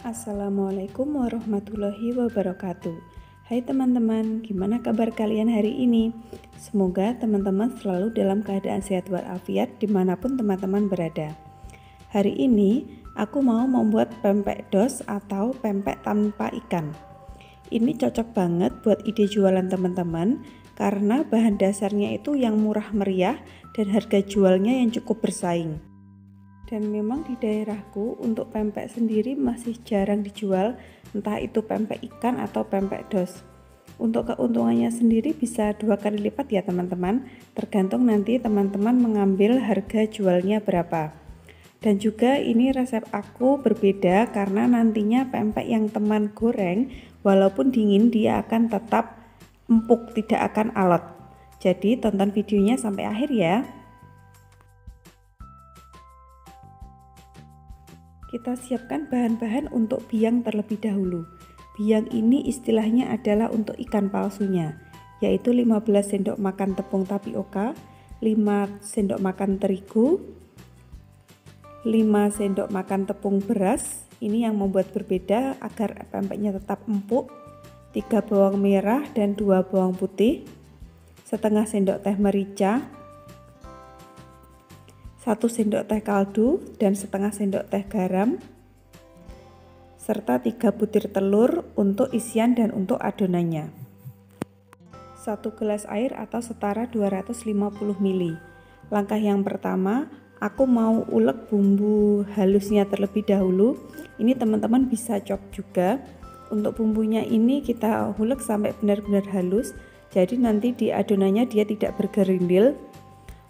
Assalamualaikum warahmatullahi wabarakatuh. Hai teman-teman, gimana kabar kalian hari ini? Semoga teman-teman selalu dalam keadaan sehat walafiat dimanapun teman-teman berada. Hari ini aku mau membuat pempek dos atau pempek tanpa ikan. Ini cocok banget buat ide jualan teman-teman karena bahan dasarnya itu yang murah meriah dan harga jualnya yang cukup bersaing. Dan memang di daerahku untuk pempek sendiri masih jarang dijual, entah itu pempek ikan atau pempek dos. Untuk keuntungannya sendiri bisa 2 kali lipat ya teman-teman, tergantung nanti teman-teman mengambil harga jualnya berapa. Dan juga ini resep aku berbeda karena nantinya pempek yang teman goreng walaupun dingin dia akan tetap empuk, tidak akan alot. Jadi tonton videonya sampai akhir ya. Kita siapkan bahan-bahan untuk biang terlebih dahulu. Biang ini istilahnya adalah untuk ikan palsunya, yaitu 15 sendok makan tepung tapioka, 5 sendok makan terigu, 5 sendok makan tepung beras. Ini yang membuat berbeda agar pempeknya tetap empuk, 3 bawang merah dan 2 bawang putih, setengah sendok teh merica, 1 sendok teh kaldu dan setengah sendok teh garam, serta 3 butir telur untuk isian dan untuk adonannya. 1 gelas air atau setara 250 ml. Langkah yang pertama, aku mau ulek bumbu halusnya terlebih dahulu. Ini teman-teman bisa chop juga. Untuk bumbunya ini kita ulek sampai benar-benar halus. Jadi nanti di adonannya dia tidak bergerindil.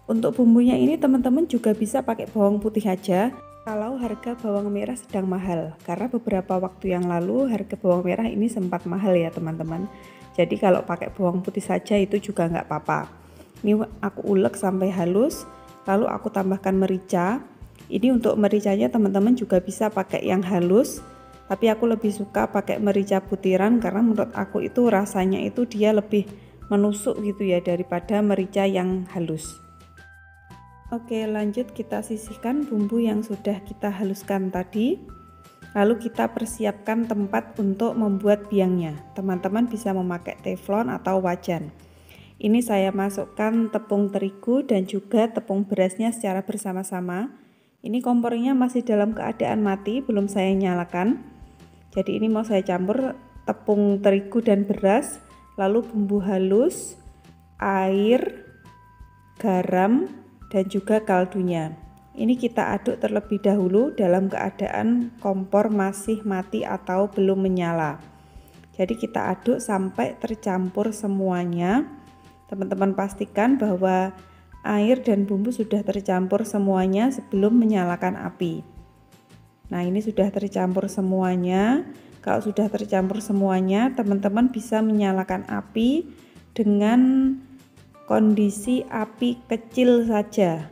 Untuk bumbunya ini teman-teman juga bisa pakai bawang putih aja kalau harga bawang merah sedang mahal, karena beberapa waktu yang lalu harga bawang merah ini sempat mahal ya teman-teman. Jadi kalau pakai bawang putih saja itu juga nggak apa-apa. Ini aku ulek sampai halus, lalu aku tambahkan merica. Ini untuk mericanya teman-teman juga bisa pakai yang halus, tapi aku lebih suka pakai merica butiran karena menurut aku itu rasanya itu dia lebih menusuk gitu ya daripada merica yang halus. Oke, lanjut kita sisihkan bumbu yang sudah kita haluskan tadi. Lalu kita persiapkan tempat untuk membuat biangnya. Teman-teman bisa memakai teflon atau wajan. Ini saya masukkan tepung terigu dan juga tepung berasnya secara bersama-sama. Ini kompornya masih dalam keadaan mati, belum saya nyalakan. Jadi ini mau saya campur tepung terigu dan beras, lalu bumbu halus, air, garam, dan juga kaldunya. Ini kita aduk terlebih dahulu dalam keadaan kompor masih mati atau belum menyala. Jadi kita aduk sampai tercampur semuanya. Teman-teman pastikan bahwa air dan bumbu sudah tercampur semuanya sebelum menyalakan api. Nah, ini sudah tercampur semuanya. Kalau sudah tercampur semuanya, teman-teman bisa menyalakan api dengan kondisi api kecil saja.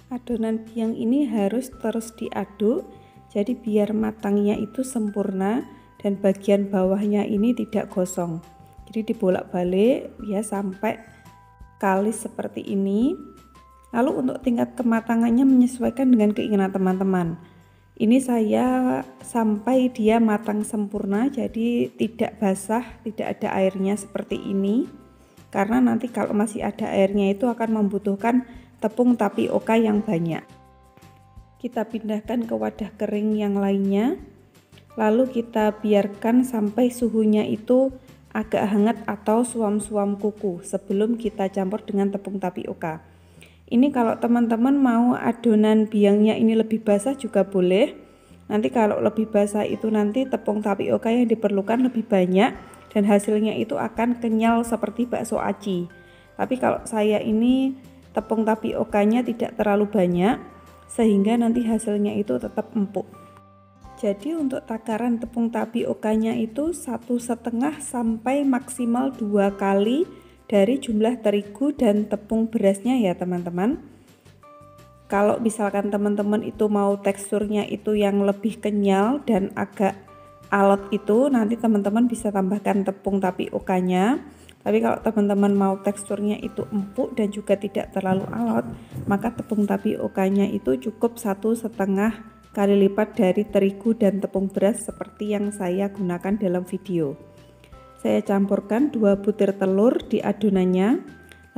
Adonan biang ini harus terus diaduk, jadi biar matangnya itu sempurna dan bagian bawahnya ini tidak gosong. Jadi dibolak-balik ya sampai kalis seperti ini. Lalu untuk tingkat kematangannya menyesuaikan dengan keinginan teman-teman. Ini saya sampai dia matang sempurna, jadi tidak basah, tidak ada airnya seperti ini. Karena nanti kalau masih ada airnya itu akan membutuhkan tepung tapioka yang banyak. Kita pindahkan ke wadah kering yang lainnya. Lalu kita biarkan sampai suhunya itu agak hangat atau suam-suam kuku sebelum kita campur dengan tepung tapioka. Ini kalau teman-teman mau adonan biangnya ini lebih basah juga boleh. Nanti kalau lebih basah itu nanti tepung tapioka yang diperlukan lebih banyak dan hasilnya itu akan kenyal seperti bakso aci. Tapi kalau saya ini tepung tapiokanya tidak terlalu banyak sehingga nanti hasilnya itu tetap empuk. Jadi untuk takaran tepung tapiokanya itu 1,5 sampai maksimal 2 kali dari jumlah terigu dan tepung berasnya ya teman-teman. Kalau misalkan teman-teman itu mau teksturnya itu yang lebih kenyal dan agak alot itu, nanti teman-teman bisa tambahkan tepung tapiokanya. Tapi kalau teman-teman mau teksturnya itu empuk dan juga tidak terlalu alot, maka tepung tapioka-nya itu cukup 1,5 kali lipat dari terigu dan tepung beras seperti yang saya gunakan dalam video. Saya campurkan 2 butir telur di adonannya,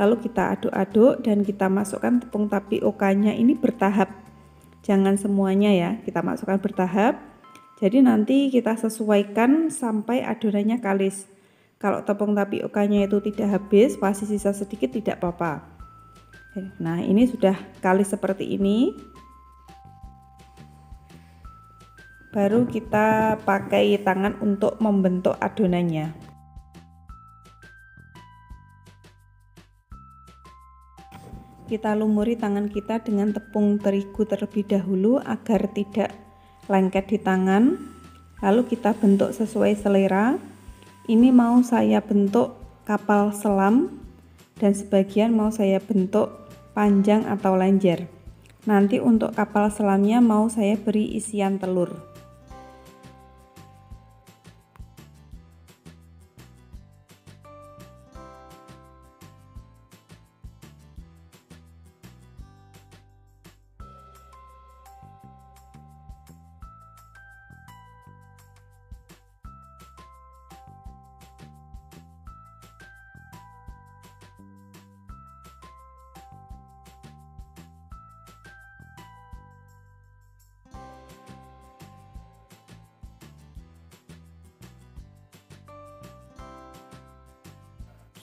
lalu kita aduk-aduk dan kita masukkan tepung tapioka-nya ini bertahap. Jangan semuanya ya, kita masukkan bertahap. Jadi nanti kita sesuaikan sampai adonannya kalis. Kalau tepung tapioka-nya itu tidak habis, masih sisa sedikit tidak apa-apa. Nah, ini sudah kalis seperti ini. Baru kita pakai tangan untuk membentuk adonannya. Kita lumuri tangan kita dengan tepung terigu terlebih dahulu agar tidak lengket di tangan. Lalu kita bentuk sesuai selera. Ini mau saya bentuk kapal selam dan sebagian mau saya bentuk panjang atau lenjer. Nanti untuk kapal selamnya mau saya beri isian telur.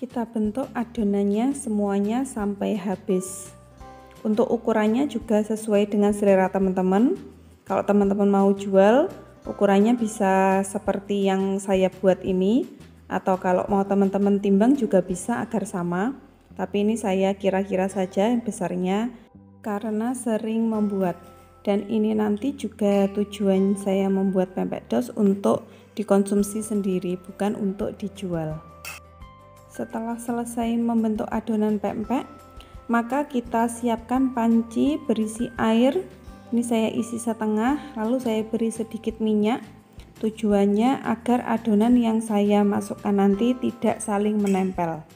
Kita bentuk adonannya semuanya sampai habis. Untuk ukurannya juga sesuai dengan selera teman-teman. Kalau teman-teman mau jual, ukurannya bisa seperti yang saya buat ini, atau kalau mau teman-teman timbang juga bisa agar sama. Tapi ini saya kira-kira saja besarnya karena sering membuat. Dan ini nanti juga tujuan saya membuat pempek dos untuk dikonsumsi sendiri, bukan untuk dijual. Setelah selesai membentuk adonan pempek, maka kita siapkan panci berisi air. Ini saya isi setengah, lalu saya beri sedikit minyak. Tujuannya agar adonan yang saya masukkan nanti tidak saling menempel.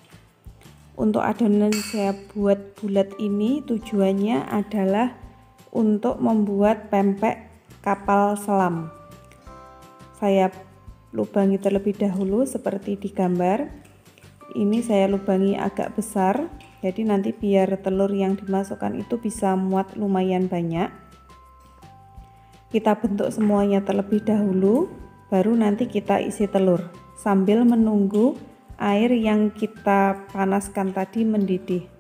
Untuk adonan saya buat bulat ini tujuannya adalah untuk membuat pempek kapal selam. Saya lubangi terlebih dahulu seperti di gambar. Ini saya lubangi agak besar, jadi nanti biar telur yang dimasukkan itu bisa muat lumayan banyak. Kita bentuk semuanya terlebih dahulu, baru nanti kita isi telur sambil menunggu air yang kita panaskan tadi mendidih.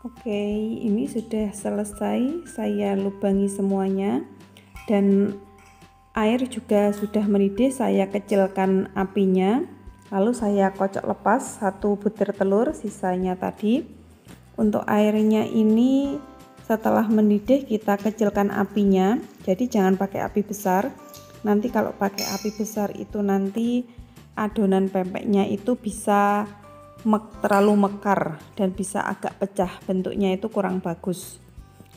Oke, ini sudah selesai, saya lubangi semuanya dan air juga sudah mendidih. Saya kecilkan apinya, lalu saya kocok lepas 1 butir telur sisanya tadi. Untuk airnya ini setelah mendidih kita kecilkan apinya, jadi jangan pakai api besar. Nanti kalau pakai api besar itu nanti adonan pempeknya itu bisa terlalu mekar dan bisa agak pecah, bentuknya itu kurang bagus.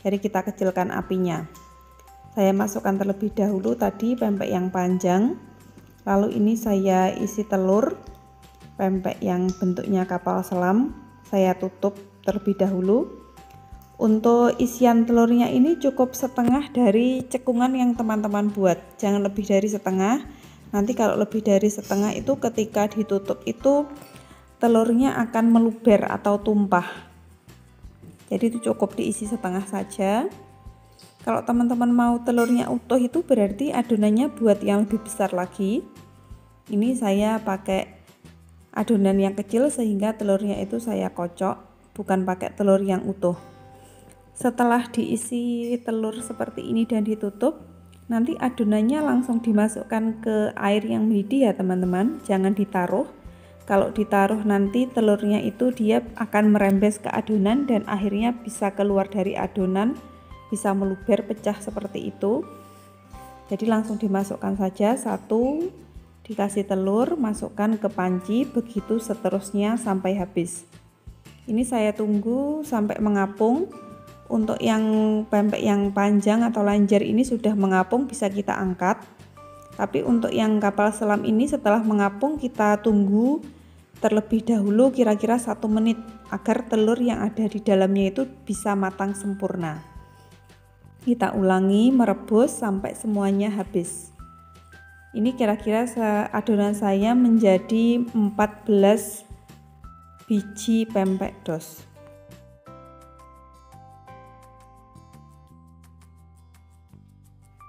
Jadi kita kecilkan apinya. Saya masukkan terlebih dahulu tadi pempek yang panjang, lalu ini saya isi telur pempek yang bentuknya kapal selam, saya tutup terlebih dahulu. Untuk isian telurnya ini cukup setengah dari cekungan yang teman-teman buat, jangan lebih dari setengah. Nanti kalau lebih dari setengah itu ketika ditutup itu telurnya akan meluber atau tumpah. Jadi itu cukup diisi setengah saja. Kalau teman-teman mau telurnya utuh itu berarti adonannya buat yang lebih besar lagi. Ini saya pakai adonan yang kecil sehingga telurnya itu saya kocok, bukan pakai telur yang utuh. Setelah diisi telur seperti ini dan ditutup, nanti adonannya langsung dimasukkan ke air yang mendidih ya teman-teman, jangan ditaruh. Kalau ditaruh nanti telurnya itu dia akan merembes ke adonan dan akhirnya bisa keluar dari adonan, bisa meluber pecah seperti itu. Jadi langsung dimasukkan saja satu, dikasih telur, masukkan ke panci, begitu seterusnya sampai habis. Ini saya tunggu sampai mengapung. Untuk yang pempek yang panjang atau lanjar ini sudah mengapung, bisa kita angkat. Tapi untuk yang kapal selam ini setelah mengapung kita tunggu terlebih dahulu kira-kira 1 menit agar telur yang ada di dalamnya itu bisa matang sempurna. Kita ulangi merebus sampai semuanya habis. Ini kira-kira adonan saya menjadi 14 biji pempek dos.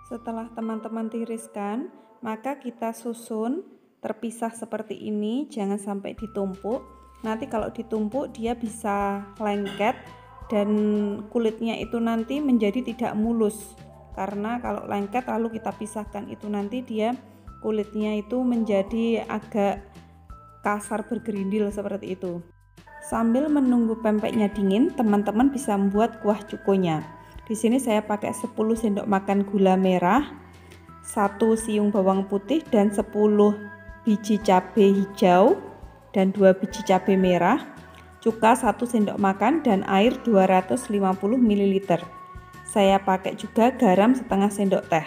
Setelah teman-teman tiriskan, maka kita susun terpisah seperti ini, jangan sampai ditumpuk. Nanti kalau ditumpuk dia bisa lengket dan kulitnya itu nanti menjadi tidak mulus. Karena kalau lengket lalu kita pisahkan itu nanti dia kulitnya itu menjadi agak kasar bergerindil seperti itu. Sambil menunggu pempeknya dingin, teman-teman bisa membuat kuah cukonya. Di sini saya pakai 10 sendok makan gula merah, 1 siung bawang putih dan 10 biji cabai hijau dan 2 biji cabai merah, cuka 1 sendok makan dan air 250 ml. Saya pakai juga garam setengah sendok teh.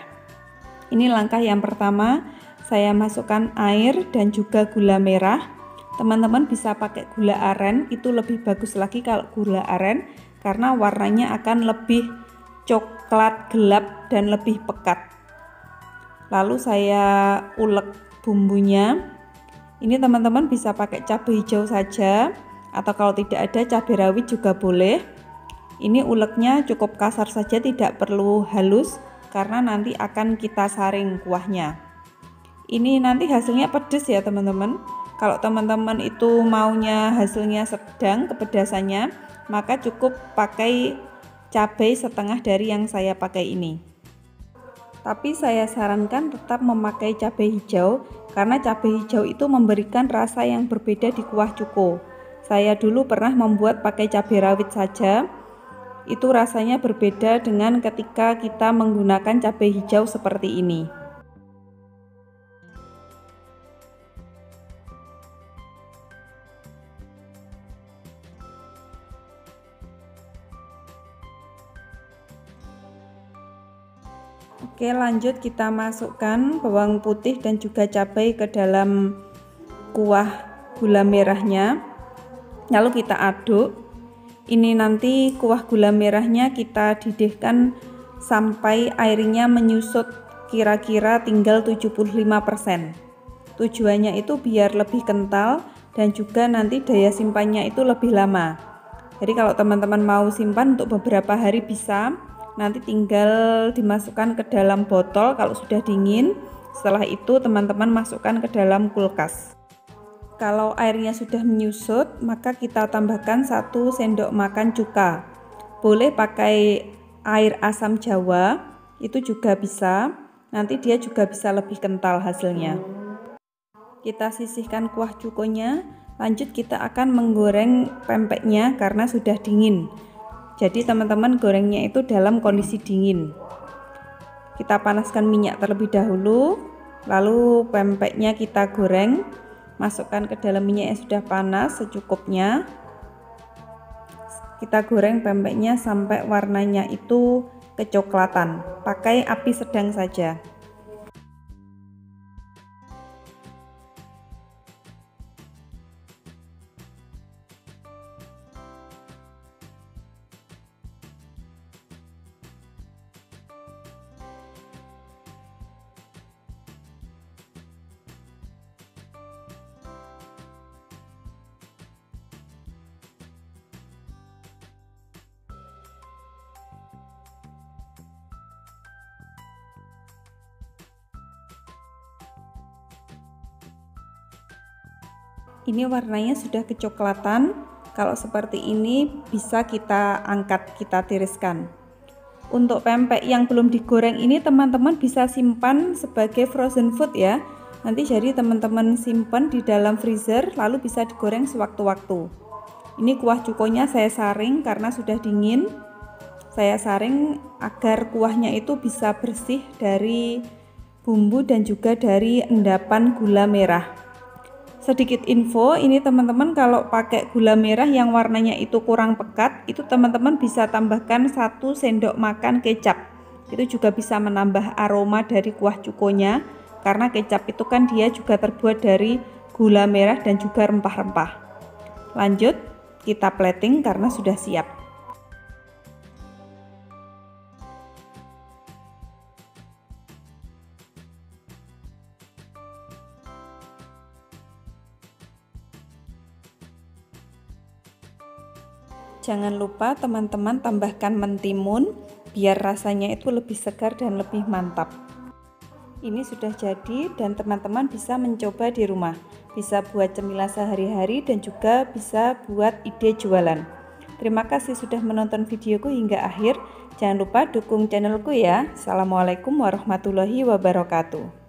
Ini langkah yang pertama, saya masukkan air dan juga gula merah. Teman-teman bisa pakai gula aren, itu lebih bagus lagi kalau gula aren karena warnanya akan lebih coklat gelap dan lebih pekat. Lalu saya ulek bumbunya. Ini teman-teman bisa pakai cabai hijau saja atau kalau tidak ada cabai rawit juga boleh. Ini uleknya cukup kasar saja, tidak perlu halus karena nanti akan kita saring kuahnya. Ini nanti hasilnya pedas ya teman-teman. Kalau teman-teman itu maunya hasilnya sedang kepedasannya, maka cukup pakai cabai setengah dari yang saya pakai ini. Tapi saya sarankan tetap memakai cabai hijau karena cabai hijau itu memberikan rasa yang berbeda di kuah cuko. Saya dulu pernah membuat pakai cabai rawit saja. Itu rasanya berbeda dengan ketika kita menggunakan cabai hijau seperti ini. Oke, lanjut kita masukkan bawang putih dan juga cabai ke dalam kuah gula merahnya. Lalu kita aduk. Ini nanti kuah gula merahnya kita didihkan sampai airnya menyusut kira-kira tinggal 75%. Tujuannya itu biar lebih kental dan juga nanti daya simpannya itu lebih lama. Jadi kalau teman-teman mau simpan untuk beberapa hari bisa. Nanti tinggal dimasukkan ke dalam botol kalau sudah dingin. Setelah itu teman-teman masukkan ke dalam kulkas. Kalau airnya sudah menyusut, maka kita tambahkan 1 sendok makan cuka. Boleh pakai air asam jawa, itu juga bisa. Nanti dia juga bisa lebih kental hasilnya. Kita sisihkan kuah cukonya. Lanjut kita akan menggoreng pempeknya karena sudah dingin. Jadi teman-teman gorengnya itu dalam kondisi dingin. Kita panaskan minyak terlebih dahulu, lalu pempeknya kita goreng. Masukkan ke dalam minyak yang sudah panas secukupnya. Kita goreng pempeknya sampai warnanya itu kecoklatan. Pakai api sedang saja. Ini warnanya sudah kecoklatan. Kalau seperti ini bisa kita angkat, kita tiriskan. Untuk pempek yang belum digoreng ini teman-teman bisa simpan sebagai frozen food ya. Nanti jadi teman-teman simpan di dalam freezer lalu bisa digoreng sewaktu-waktu. Ini kuah cukonya saya saring karena sudah dingin. Saya saring agar kuahnya itu bisa bersih dari bumbu dan juga dari endapan gula merah. Sedikit info, ini teman-teman kalau pakai gula merah yang warnanya itu kurang pekat, itu teman-teman bisa tambahkan 1 sendok makan kecap. Itu juga bisa menambah aroma dari kuah cukonya, karena kecap itu kan dia juga terbuat dari gula merah dan juga rempah-rempah. Lanjut, kita plating karena sudah siap. Jangan lupa teman-teman tambahkan mentimun biar rasanya itu lebih segar dan lebih mantap. Ini sudah jadi dan teman-teman bisa mencoba di rumah. Bisa buat cemilan sehari-hari dan juga bisa buat ide jualan. Terima kasih sudah menonton videoku hingga akhir. Jangan lupa dukung channelku ya. Assalamualaikum warahmatullahi wabarakatuh.